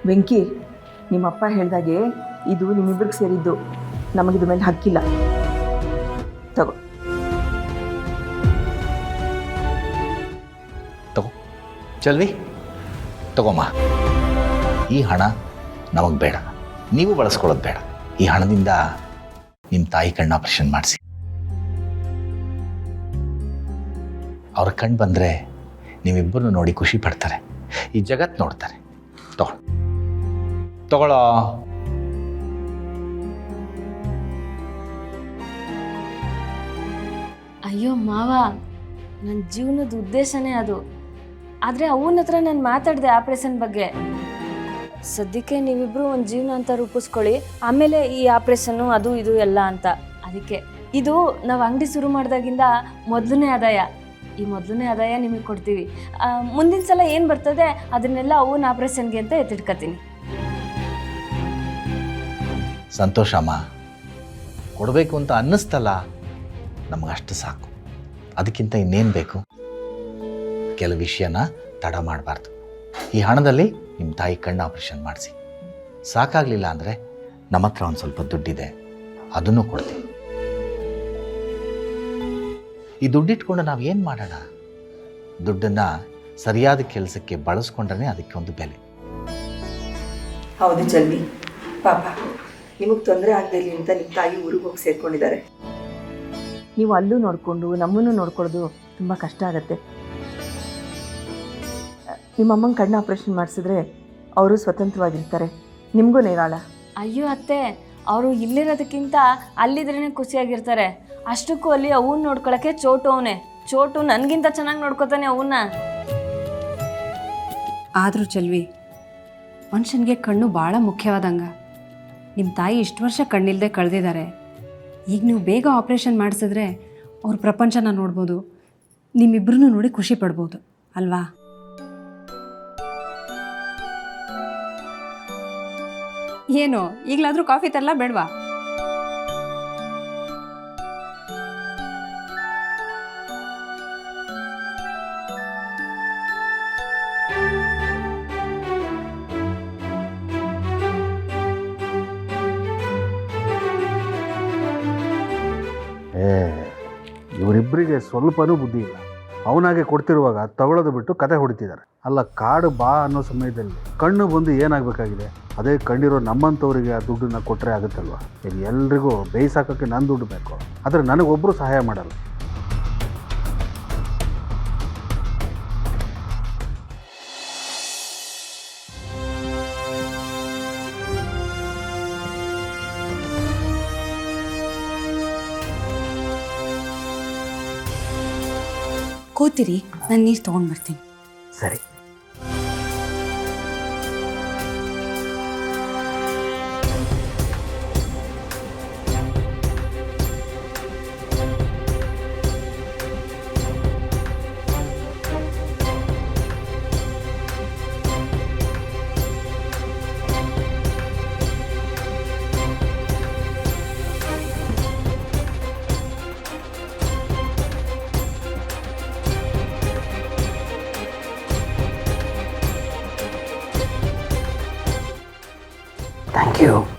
ವೆಂಕಿ, ನಿಮ್ಮಪ್ಪ ಹೇಳ್ದಾಗೆ ಇದು ನಿಮ್ಮಿಬ್ಬರಿಗೆ ಸೇರಿದ್ದು. ನಮಗಿದ ಮೇಲೆ ಹಕ್ಕಿಲ್ಲ. ತಗೋ ತಗೋ ಚಲ್ವಿ, ತಗೋಮ್ಮ. ಈ ಹಣ ನಮಗೆ ಬೇಡ, ನೀವು ಬಳಸ್ಕೊಳ್ಳೋದು ಬೇಡ. ಈ ಹಣದಿಂದ ನಿಮ್ಮ ತಾಯಿ ಕಣ್ಣು ಆಪರೇಷನ್ ಮಾಡಿಸಿ. ಅವ್ರ ಕಣ್ಣು ಬಂದರೆ ನೀವಿಬ್ಬರನ್ನು ನೋಡಿ ಖುಷಿ ಪಡ್ತಾರೆ, ಈ ಜಗತ್ತು ನೋಡ್ತಾರೆ. ತಗೊಳ್ಳೋ. ಅಯ್ಯೋ ಮಾವ, ನನ್ನ ಜೀವನದ ಉದ್ದೇಶನೇ ಅದು. ಆದರೆ ಅವನ ಹತ್ರ ನಾನು ಮಾತಾಡಿದೆ ಆಪ್ರೇಷನ್ ಬಗ್ಗೆ. ಸದ್ಯಕ್ಕೆ ನೀವಿಬ್ರು ಒಂದು ಜೀವನ ಅಂತ ರೂಪಿಸ್ಕೊಳ್ಳಿ, ಆಮೇಲೆ ಈ ಆಪ್ರೇಷನ್ನು ಅದು ಇದು ಎಲ್ಲ ಅಂತ. ಅದಕ್ಕೆ ಇದು ನಾವು ಅಂಗಡಿ ಶುರು ಮಾಡಿದಾಗಿಂದ ಮೊದಲನೇ ಆದಾಯ. ಈ ಮೊದಲನೇ ಆದಾಯ ನಿಮಗೆ ಕೊಡ್ತೀವಿ. ಮುಂದಿನ ಸಲ ಏನು ಬರ್ತದೆ ಅದನ್ನೆಲ್ಲ ಅವನ ಆಪ್ರೇಷನ್ಗೆ ಅಂತ ಎತ್ತಿಟ್ಕೊತೀನಿ. ಸಂತೋಷಮ್ಮ, ಕೊಡಬೇಕು ಅಂತ ಅನ್ನಿಸ್ತಲ್ಲ, ನಮಗಷ್ಟು ಸಾಕು. ಅದಕ್ಕಿಂತ ಇನ್ನೇನು ಬೇಕು? ಕೆಲವು ವಿಷಯನ ತಡ ಮಾಡಬಾರ್ದು. ಈ ಹಣದಲ್ಲಿ ನಿಮ್ಮ ತಾಯಿ ಕಣ್ಣು ಆಪರೇಷನ್ ಮಾಡಿಸಿ. ಸಾಕಾಗಲಿಲ್ಲ ಅಂದರೆ ನಮ್ಮ ಹತ್ರ ಒಂದು ಸ್ವಲ್ಪ ದುಡ್ಡಿದೆ, ಅದನ್ನು ಕೊಡ್ತೀವಿ. ಈ ದುಡ್ಡಿಟ್ಕೊಂಡು ನಾವು ಏನು ಮಾಡೋಣ? ದುಡ್ಡನ್ನು ಸರಿಯಾದ ಕೆಲಸಕ್ಕೆ ಬಳಸ್ಕೊಂಡ್ರೆ ಅದಕ್ಕೆ ಒಂದು ಬೆಲೆ. ಹೌದು ಚಲ್ವಿ, ಪಾಪ ನಿಮಗೆ ತೊಂದರೆ ಆಗದಿರಲಿ ಅಂತ ನಿಮ್ಮ ತಾಯಿ ಊರಿಗೆ ಹೋಗಿ ಸೇರ್ಕೊಂಡಿದ್ದಾರೆ. ನೀವು ಅಲ್ಲೂ ನೋಡಿಕೊಂಡು ನಮ್ಮನ್ನು ನೋಡ್ಕೊಳ್ಳೋದು ತುಂಬ ಕಷ್ಟ ಆಗುತ್ತೆ. ನಿಮ್ಮಮ್ಮನ ಕಣ್ಣು ಆಪ್ರೇಷನ್ ಮಾಡಿಸಿದ್ರೆ ಅವರು ಸ್ವತಂತ್ರವಾಗಿರ್ತಾರೆ, ನಿಮಗೂ ನೇರಾಳ. ಅಯ್ಯೋ ಅತ್ತೆ, ಅವರು ಇಲ್ಲಿರೋದಕ್ಕಿಂತ ಅಲ್ಲಿದ್ರೇ ಖುಷಿಯಾಗಿರ್ತಾರೆ. ಅಷ್ಟಕ್ಕೂ ಅಲ್ಲಿ ಅವನ್ನ ನೋಡ್ಕೊಳಕ್ಕೆ ಚೋಟು ಅವನೇ. ಚೋಟು ನನಗಿಂತ ಚೆನ್ನಾಗಿ ನೋಡ್ಕೊತಾನೆ ಅವನ್ನ. ಆದರೂ ಚಲ್ವಿ, ಮನುಷ್ಯನಿಗೆ ಕಣ್ಣು ಭಾಳ ಮುಖ್ಯವಾದಂಗ. ನಿಮ್ಮ ತಾಯಿ ಇಷ್ಟು ವರ್ಷ ಕಣ್ಣಿಲ್ಲದೆ ಕಳೆದಿದ್ದಾರೆ. ಈಗ ನೀವು ಬೇಗ ಆಪ್ರೇಷನ್ ಮಾಡಿಸಿದ್ರೆ ಅವ್ರ ಪ್ರಪಂಚನ ನೋಡ್ಬೋದು, ನಿಮ್ಮಿಬ್ಬರನ್ನೂ ನೋಡಿ ಖುಷಿ ಪಡ್ಬೋದು ಅಲ್ವಾ? ಏನು ಈಗಲಾದರೂ ಕಾಫಿ ತರಲ್ಲ ಬೇಡವಾ? ಇವರಿಬ್ಬರಿಗೆ ಸ್ವಲ್ಪನೂ ಬುದ್ಧಿ ಇಲ್ಲ. ಅವನಾಗೆ ಕೊಡ್ತಿರುವಾಗ ತಗೊಳ್ಳೋದು ಬಿಟ್ಟು ಕತೆ ಹೊಡಿತಿದ್ದಾರೆ. ಅಲ್ಲ, ಕಾಡು ಬಾ ಅನ್ನೋ ಸಮಯದಲ್ಲಿ ಕಣ್ಣು ಬಂದು ಏನಾಗಬೇಕಾಗಿದೆ? ಅದೇ ಕಣ್ಣಿರೋ ನಮ್ಮಂಥವ್ರಿಗೆ ಆ ದುಡ್ಡನ್ನು ಕೊಟ್ಟರೆ ಆಗುತ್ತಲ್ವ? ಈಗ ಎಲ್ರಿಗೂ ಬೇಯಿಸಾಕೋಕ್ಕೆ ನನ್ನ ದುಡ್ಡು ಬೇಕು, ಆದರೆ ನನಗೊಬ್ಬರು ಸಹಾಯ ಮಾಡಲ್ಲ. ಕೂತಿರಿ, ನಾನು ನೀರು ತೊಗೊಂಡು ಬರ್ತೀನಿ. ಸರಿ. Thank you.